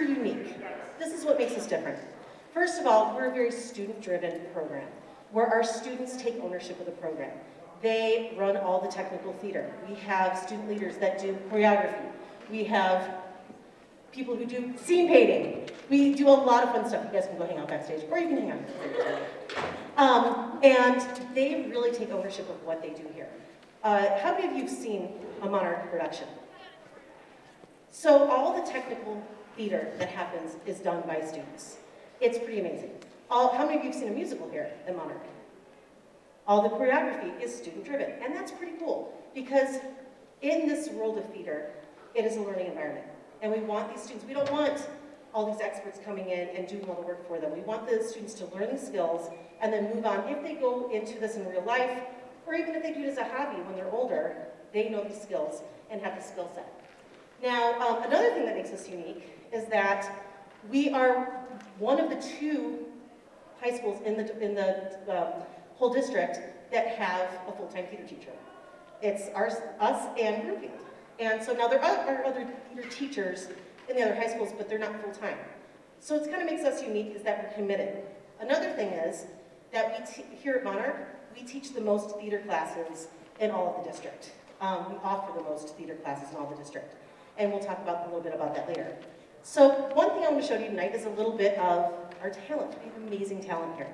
we're unique. This is what makes us different. First of all, we're a very student-driven program, where our students take ownership of the program. They run all the technical theater. We have student leaders that do choreography. We have people who do scene painting. We do a lot of fun stuff. You guys can go hang out backstage, or you can hang out. And they really take ownership of what they do here. How many of you have seen a Monarch production? So all the technical theater that happens is done by students. It's pretty amazing. How many of you have seen a musical here at Monarch? All the choreography is student-driven, and that's pretty cool, because in this world of theater, it is a learning environment. And we want these students, we don't want all these experts coming in and doing all the work for them. We want the students to learn these skills and then move on. If they go into this in real life, or even if they do it as a hobby when they're older, they know these skills and have the skill set. Now, another thing that makes us unique is that we are one of the 2 high schools in the whole district that have a full-time theater teacher. It's us and Broomfield. And so now there are other theater teachers in the other high schools, but they're not full-time. So it kind of makes us unique is that we're committed. Another thing is that here at Monarch, we teach the most theater classes in all of the district. We offer the most theater classes in all the district. And we'll talk a little bit about that later. So one thing I want to show you tonight is a little bit of our talent. We have amazing talent here.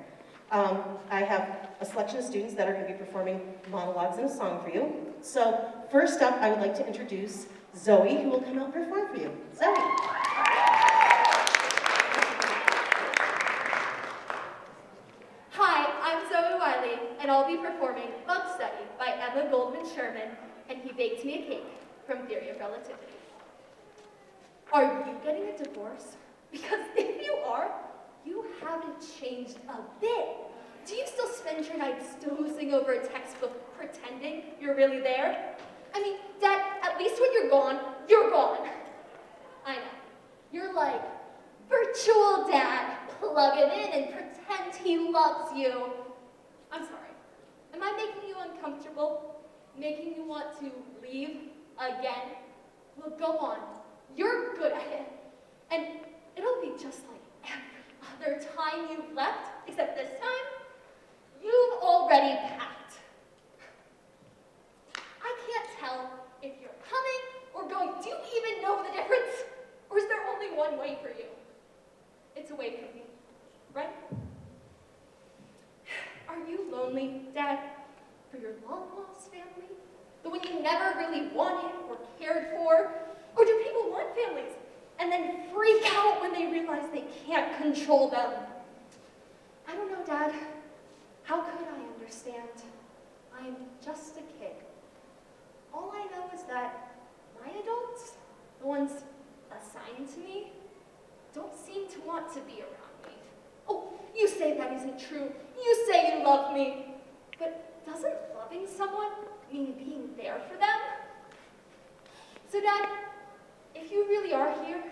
I have a selection of students that are going to be performing monologues and a song for you. So first up, I would like to introduce Zoe, who will come out and perform for you. Zoe. Hi, I'm Zoe Wiley, and I'll be performing Bug Study by Emma Goldman Sherman, and He Baked Me a Cake from Theory of Relativity. Are you getting a divorce? Because if you are, you haven't changed a bit. Do you still spend your nights dozing over a textbook pretending you're really there? I mean, Dad, at least when you're gone, you're gone. I know. You're like, virtual dad, plug it in and pretend he loves you. I'm sorry. Am I making you uncomfortable? Making you want to leave again? Well, go on. You're good at it. And it'll be just like every other time you've left, except this time, you've already packed. I can't tell if you're coming or going. Do you even know the difference? Or is there only one way for you? It's away from me, right? Are you lonely, Dad, for your long-lost family? The one you never really wanted or cared for? Or do people want families and then freak out when they realize they can't control them? I don't know, Dad. How could I understand? I'm just a kid. All I know is that my adults, the ones assigned to me, don't seem to want to be around me. Oh, you say that isn't true. You say you love me. But doesn't loving someone mean being there for them? So, Dad, if you really are here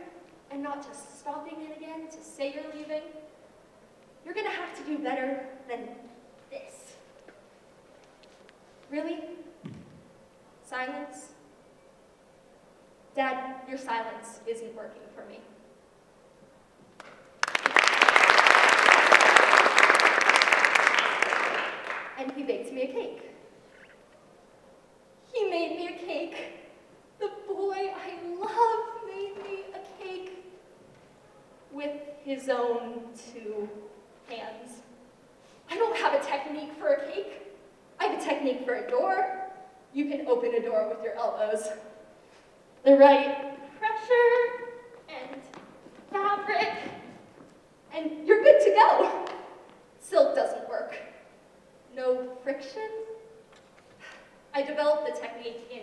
and not just stopping in again to say you're leaving, you're going to have to do better than this. Really? Silence? Dad, your silence isn't working for me. And he baked me a cake. He made me a cake. The boy I love made me a cake with his own 2 hands. I don't have a technique for a cake. I have a technique for a door. You can open a door with your elbows. The right pressure and fabric, and you're good to go. Silk doesn't work. No friction. I developed the technique in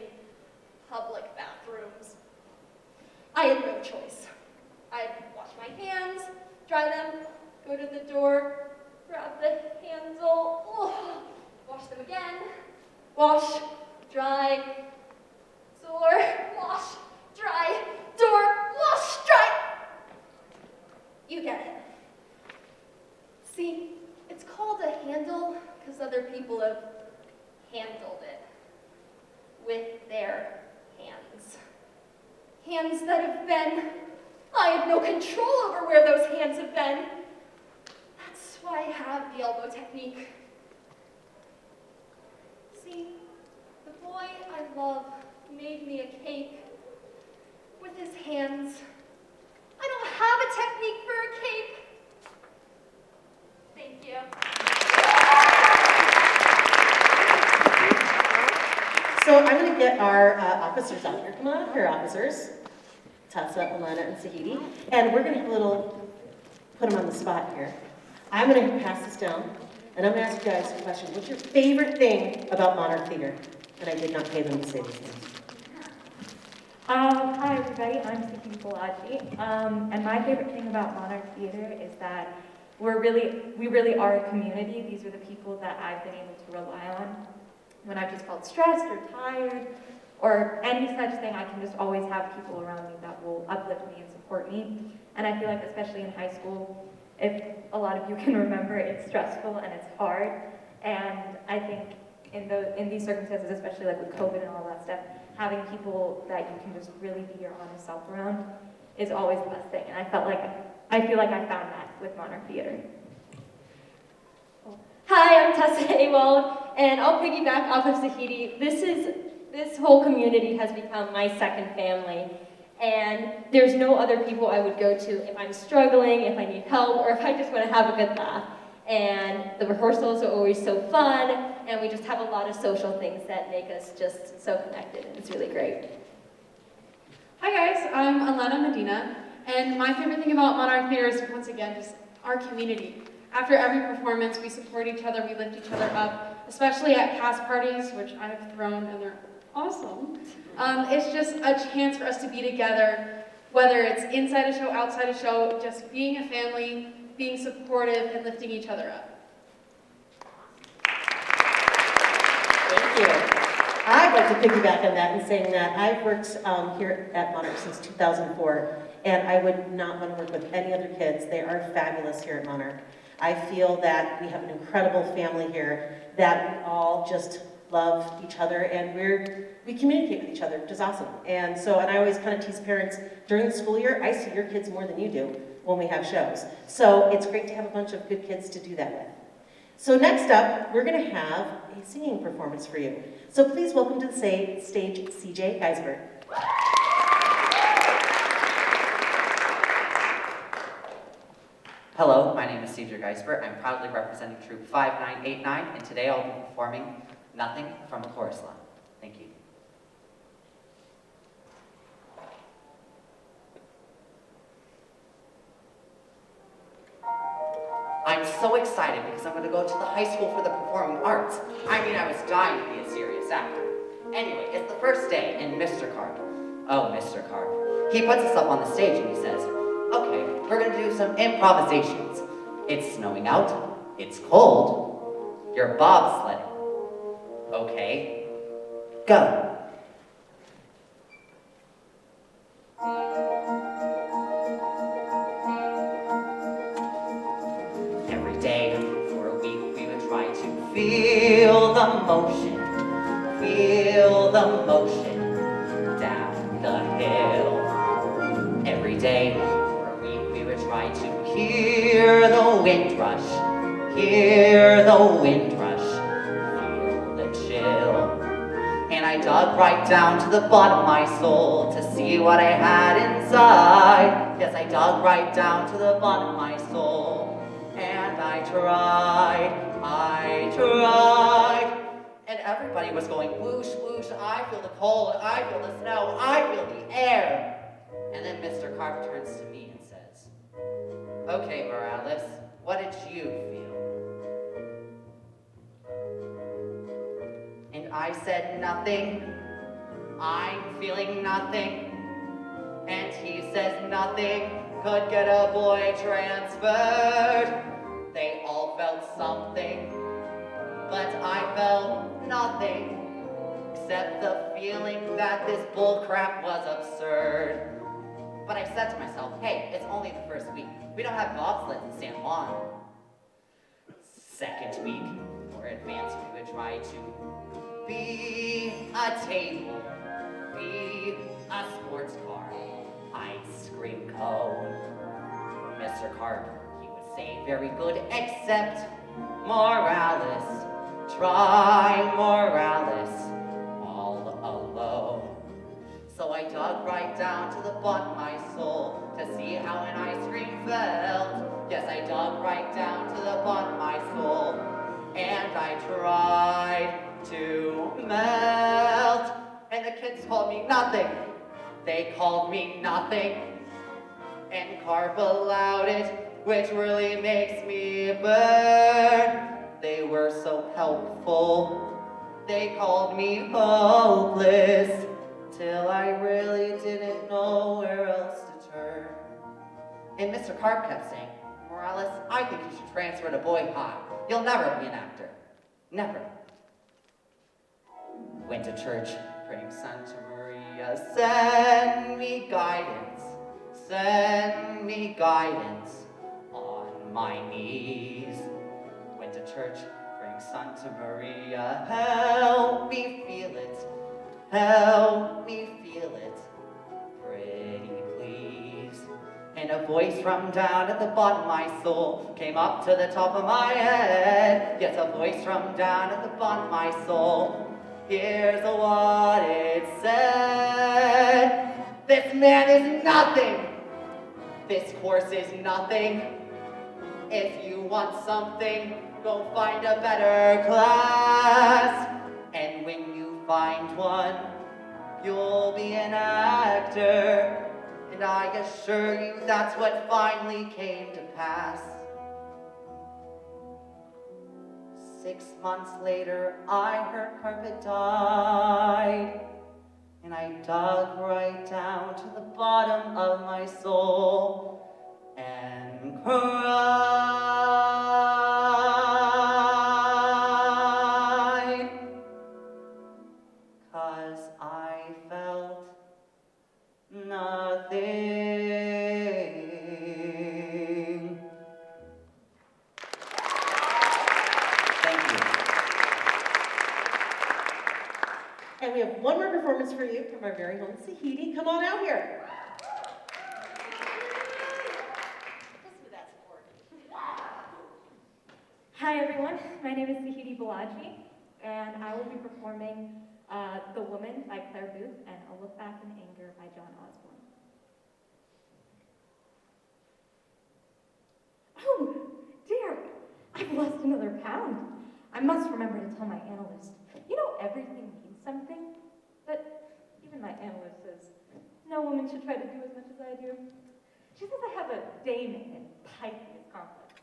public bathrooms. I had no choice. I'd wash my hands, dry them, go to the door, grab the handle, wash them again, wash, dry, door, wash, dry, door, wash, dry. You get it. See, it's called a handle because other people have handled it with their hands. Hands that have been I have no control over where those hands have been. That's why I have the elbow technique. See, the boy I love made me a cake with his hands. I don't have a technique for a cake. Thank you. So I'm going to get our officers out here. Come on up here, officers. Tessa, Alana, and Sahidi. And we're going to have a little, put them on the spot here. I'm going to pass this down, and I'm going to ask you guys a question. What's your favorite thing about Monarch Theater? And I did not pay them to say these things. Hi everybody, I'm Sahidi Balaji. And my favorite thing about Monarch Theater is that we really are a community. These are the people that I've been able to rely on. When I've just felt stressed or tired or any such thing, I can just always have people around me that will uplift me and support me. And I feel like especially in high school, if a lot of you can remember, it's stressful and it's hard. And I think in these circumstances, especially like with COVID and all that stuff, having people that you can just really be your honest self around is always the best thing. And I feel like I found that with Monarch Theater. Hi, I'm Tessa Awald, and I'll piggyback off of Sahidi. This whole community has become my second family, and there's no other people I would go to if I'm struggling, if I need help, or if I just want to have a good laugh. And the rehearsals are always so fun, and we just have a lot of social things that make us just so connected, and it's really great. Hi guys, I'm Alana Medina, and my favorite thing about Monarch Theater is, once again, just our community. After every performance, we support each other, we lift each other up, especially at cast parties, which I've thrown, and they're awesome. It's just a chance for us to be together, whether it's inside a show, outside a show, just being a family, being supportive, and lifting each other up. Thank you. I'd like to piggyback on that and saying that I've worked here at Monarch since 2004, and I would not want to work with any other kids. They are fabulous here at Monarch. I feel that we have an incredible family here, that we all just love each other, and we communicate with each other, which is awesome. And I always kind of tease parents, during the school year, I see your kids more than you do when we have shows. So it's great to have a bunch of good kids to do that with. So next up, we're going to have a singing performance for you. So please welcome to the stage CJ Geisbert. Hello, my name is CJ Geisbert. I'm proudly representing Troop 5989, and today I'll be performing Nothing from a Chorus Line. Thank you. I'm so excited because I'm going to go to the high school for the performing arts. I mean, I was dying to be a serious actor. Anyway, it's the first day, and Mr. Carp, oh, Mr. Carp, he puts us up on the stage and he says, okay, we're going to do some improvisations. It's snowing out, it's cold, you're bobsledding. Okay, go. Every day for a week we would try to feel the motion down the hill. Every day for a week we would try to hear the wind rush, feel the chill. And I dug right down to the bottom of my soul to see what I had inside. Yes, I dug right down to the bottom of my soul. And I tried. And everybody was going whoosh, whoosh, I feel the cold, I feel the snow, I feel the air. And then Mr. Carp turns to me and says, okay, Morales, what did you feel? And I said, nothing. I'm feeling nothing. And he says, nothing could get a boy transferred. They all felt something, but I felt nothing, except the feeling that this bullcrap was absurd. But I said to myself, hey, it's only the first week. We don't have bobsleds in San Juan. Second week, more advanced, we would try to be a table, be a sports car, ice cream cone. Carp, he would say very good, except Moralis, try Moralis, all alone. So I dug right down to the bottom of my soul to see how an ice cream felt. Yes, I dug right down to the bottom of my soul, and I tried to melt. And the kids called me nothing. They called me nothing. And Carp allowed it, which really makes me burn. They were so helpful. They called me hopeless, till I really didn't know where else to turn. And Mr. Carp kept saying, Morales, I think you should transfer to Boy High. You'll never be an actor. Never. Went to church, praying Santa Maria, send me guidance on my knees. Went to church, praying Santa Maria, help me feel it, pretty please. And a voice from down at the bottom of my soul came up to the top of my head. Yes, a voice from down at the bottom of my soul. Here's what it said. This man is nothing. This course is nothing. If you want something, go find a better class. And when you find one, you'll be an actor. And I assure you that's what finally came to pass. 6 months later, I heard Carpet died. And I dug right down to the bottom of my soul and cried. 'Cause I felt nothing. Thank you. And we have one more performance for you from our very own Sahidi. Come on out here. Hi everyone, my name is Sahidi Balaji, and I will be performing The Woman by Claire Booth and A Look Back in Anger by John Osborne. Oh, dear, I've lost another pound. I must remember to tell my analyst. You know, everything means something, but even my analyst says, no woman should try to do as much as I do. She says I have a Damon and Pythias complex.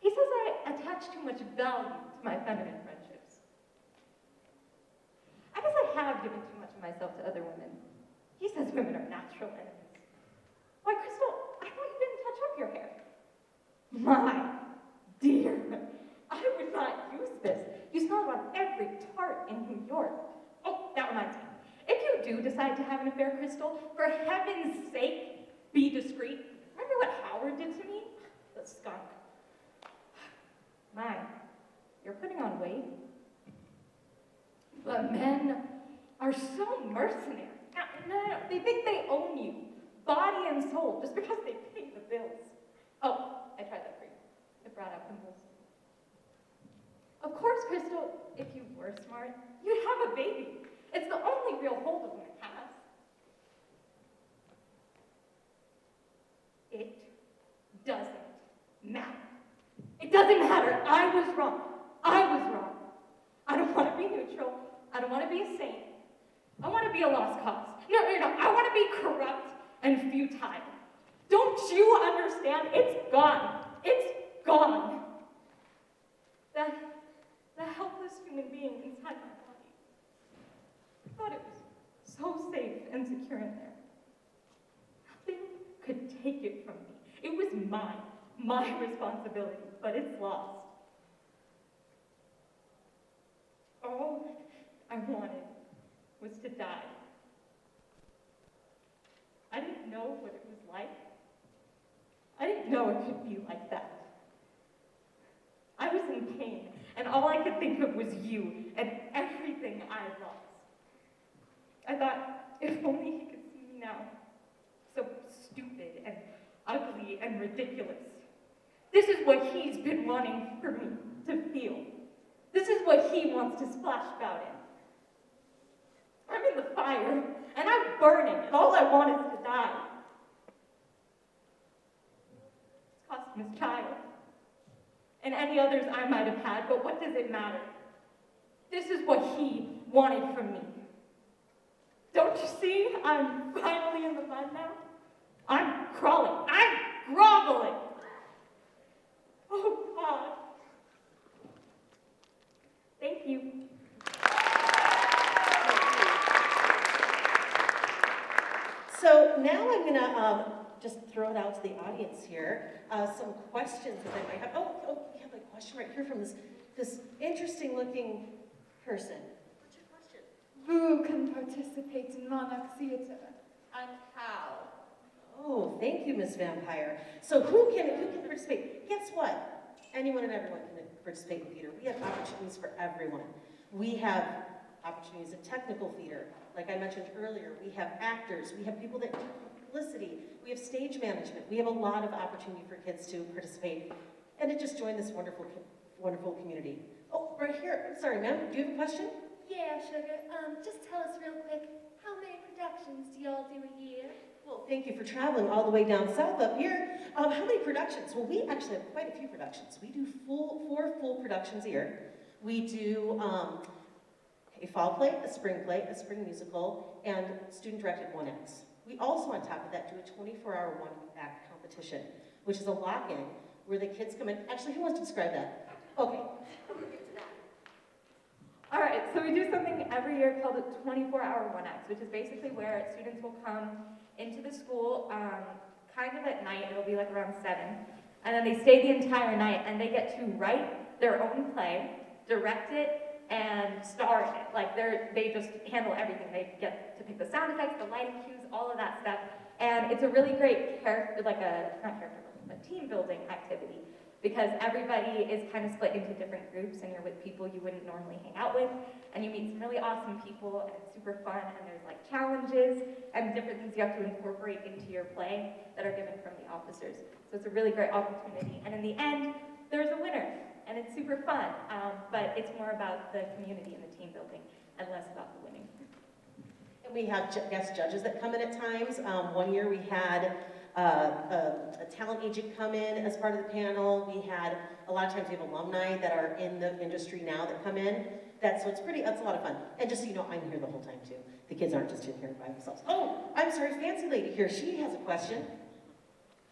He says I attach too much value to my feminine friendships. I guess I have given too much of myself to other women. He says women are natural enemies. Why, Crystal, I thought you didn't touch up your hair. My dear, I would not use this. You smell it on every tart in New York. Oh, that reminds me. If you do decide to have an affair, Crystal, for heaven's sake, be discreet. Remember what Howard did to me? The skunk. My, you're putting on weight. But men are so mercenary. No, they think they own you, body and soul, just because they pay the bills. Oh, I tried that for you. It brought out pimples. Of course, Crystal, if you were smart, you'd have a baby. It's the only real hold a woman has. It doesn't matter. It doesn't matter. I was wrong. I was wrong. I don't want to be neutral. I don't want to be a saint. I want to be a lost cause. No. I want to be corrupt and futile. Don't you understand? It's gone. It's gone. The helpless human being inside my body. I thought it was so safe and secure in there. Nothing could take it from me. It was my responsibility, but it's lost. All I wanted was to die. I didn't know what it was like. I didn't know it could be like that. I was in pain, and all I could think of was you and everything I lost. I thought, if only he could see me now, so stupid and ugly and ridiculous. This is what he's been wanting for me to feel. This is what he wants to splash about in. I'm in the fire, and I'm burning, and all I want is to die. It's cost him his child, and any others I might have had, but what does it matter? This is what he wanted from me. Don't you see? I'm finally in the mud now. I'm crawling. I'm groveling. Oh, God. Thank you. So now I'm gonna just throw it out to the audience here. Some questions that they might have. Oh, we have a question right here from this interesting looking person. What's your question? Who can participate in Monarch Theatre and how? Oh, thank you, Miss Vampire. So who can participate? Guess what? Anyone and everyone can participate in theater. We have opportunities for everyone. We have opportunities in technical theater. Like I mentioned earlier, we have actors, we have people that do publicity, we have stage management. We have a lot of opportunity for kids to participate and to just join this wonderful, wonderful community. Oh, right here. I'm sorry, ma'am. Do you have a question? Yeah, sugar. Just tell us real quick, how many productions do y'all do a year? Well, thank you for traveling all the way down south up here. How many productions? Well, we actually have quite a few productions. We do four full productions a year. We do a fall play, a spring musical, and student-directed one-acts. We also, on top of that, do a 24-hour one-act competition, which is a lock-in where the kids come in. Actually, who wants to describe that? Okay. All right, so we do something every year called a 24-hour one-acts, which is basically where students will come into the school kind of at night. It'll be like around 7. And then they stay the entire night, and they get to write their own play, direct it, and star in it. Like they just handle everything. They get to pick the sound effects, the lighting cues, all of that stuff. And it's a really great team building activity, because everybody is kind of split into different groups, and you're with people you wouldn't normally hang out with, and you meet some really awesome people, and it's super fun, and there's like challenges and different things you have to incorporate into your play that are given from the officers. So it's a really great opportunity. And in the end, there's a winner, and it's super fun, but it's more about the community and the team building and less about the winning. And we have guest judges that come in at times. One year we had a talent agent come in as part of the panel. We had, a lot of times we have alumni that are in the industry now that come in. So that's a lot of fun. And just so you know, I'm here the whole time too. The kids aren't just in here by themselves. Oh, I'm sorry, fancy lady here. She has a question.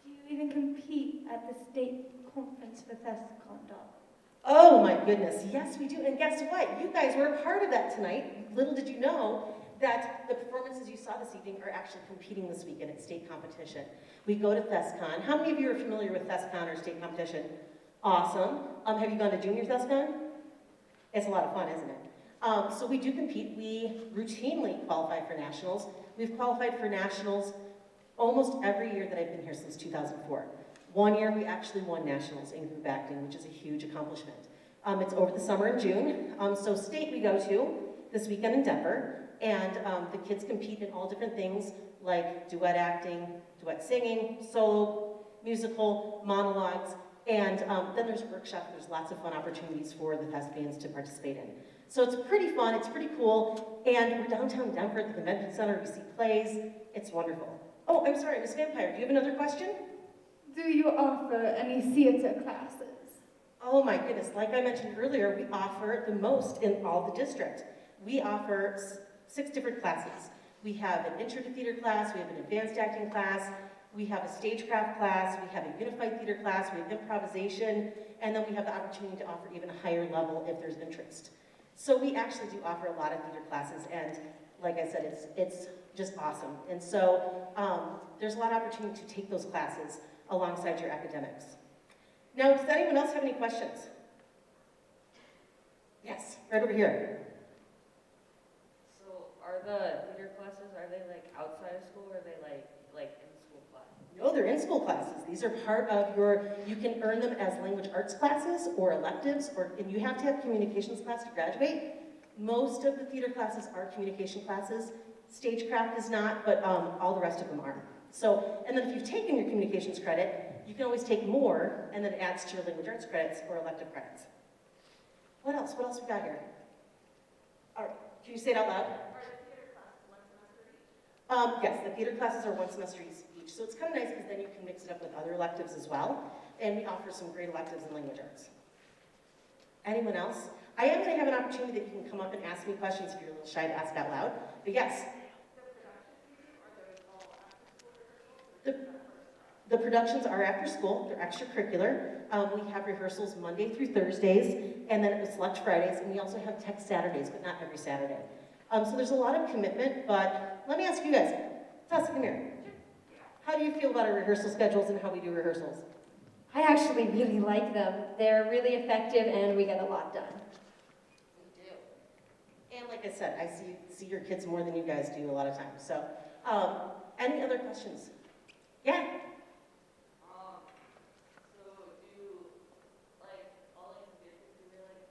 Do you even compete at the state conference for ThesCon? Oh my goodness, yes we do. And guess what? You guys were a part of that tonight. Little did you know that the performances you saw this evening are actually competing this weekend at state competition. We go to ThesCon. How many of you are familiar with ThesCon or state competition? Awesome. Have you gone to junior ThesCon? It's a lot of fun, isn't it? So we do compete. We routinely qualify for nationals. We've qualified for nationals almost every year that I've been here since 2004. One year we actually won nationals in group acting, which is a huge accomplishment. It's over the summer in June. So state we go to this weekend in Denver, and the kids compete in all different things like duet acting, duet singing, solo, musical, monologues, and then there's workshops. There's lots of fun opportunities for the thespians to participate in. So it's pretty fun, it's pretty cool, and we're downtown Denver at the convention center. We see plays. It's wonderful. Oh, I'm sorry, Miss Vampire, do you have another question? Do you offer any theater classes? Oh my goodness, like I mentioned earlier, we offer the most in all the district. We offer 6 different classes. We have an intro to theater class, we have an advanced acting class, we have a stagecraft class, we have a unified theater class, we have improvisation, and then we have the opportunity to offer even a higher level if there's interest. So we actually do offer a lot of theater classes, and like I said, it's just awesome. And so there's a lot of opportunity to take those classes alongside your academics. Now, does anyone else have any questions? Yes, right over here. So are the theater classes, are they like outside of school or are they like in school classes? No, they're in school classes. These are part of your, you can earn them as language arts classes or electives, and you have to have communications class to graduate. Most of the theater classes are communication classes. Stagecraft is not, but all the rest of them are. So, and then if you've taken your communications credit, you can always take more, and then it adds to your language arts credits or elective credits. What else? What else we got here? All right, can you say it out loud? Yes, the theater classes are 1 semester each, so it's kind of nice because then you can mix it up with other electives as well, and we offer some great electives in language arts. Anyone else? I am going to have an opportunity that you can come up and ask me questions if you're a little shy to ask out loud, but yes. The productions are after school, they're extracurricular. We have rehearsals Monday through Thursdays, and then it's select Fridays, and we also have tech Saturdays, but not every Saturday. So there's a lot of commitment, but let me ask you guys, Tessa, come here. How do you feel about our rehearsal schedules and how we do rehearsals? I actually really like them. They're really effective and we get a lot done. We do. And like I said, I see your kids more than you guys do a lot of times. So, any other questions? Yeah? So do, like, all these theaters, do they, like,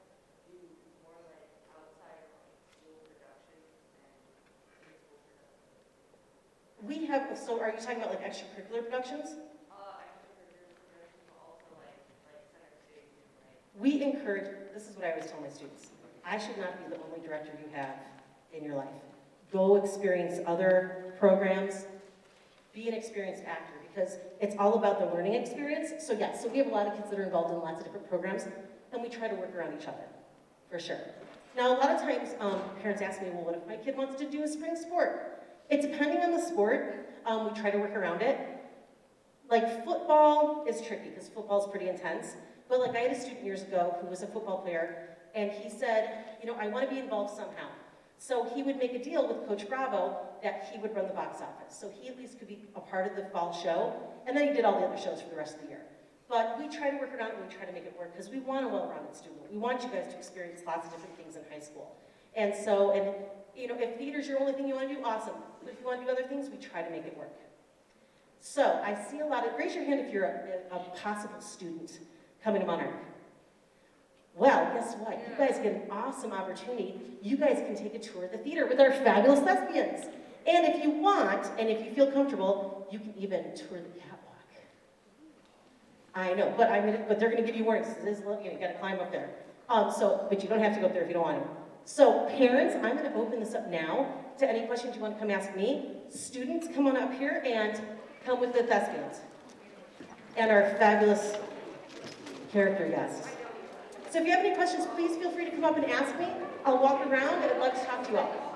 do more, like, outside, like, school productions and in-school productions? We have, so are you talking about like extracurricular productions? Extracurricular productions, but also, like center stage and, like... We encourage, this is what I always tell my students, I should not be the only director you have in your life. Go experience other programs, be an experienced actor, because it's all about the learning experience. So yes, so we have a lot of kids that are involved in lots of different programs, and we try to work around each other, for sure. Now, a lot of times, parents ask me, well, what if my kid wants to do a spring sport? It's depending on the sport, we try to work around it. Like football is tricky, because football is pretty intense. But like I had a student years ago who was a football player, and he said, you know, I want to be involved somehow. So he would make a deal with Coach Bravo that he would run the box office. So he at least could be a part of the fall show, and then he did all the other shows for the rest of the year. But we try to work around it, and we try to make it work, because we want a well-rounded student. We want you guys to experience lots of different things in high school. And so, and you know, if theater's your only thing you want to do, awesome. But if you want to do other things, we try to make it work. So I see a lot of, raise your hand if you're a possible student coming to Monarch. Well, guess what? You guys get an awesome opportunity. You guys can take a tour of the theater with our fabulous thespians. And if you want, and if you feel comfortable, you can even tour the catwalk. I know, but they're gonna give you warnings. This is, you gotta climb up there. But you don't have to go up there if you don't want to. So parents, I'm gonna open this up now to any questions you want to come ask me. Students, come on up here and come with the thespians. And our fabulous character guests. So if you have any questions, please feel free to come up and ask me. I'll walk around and I'd love to talk to you all.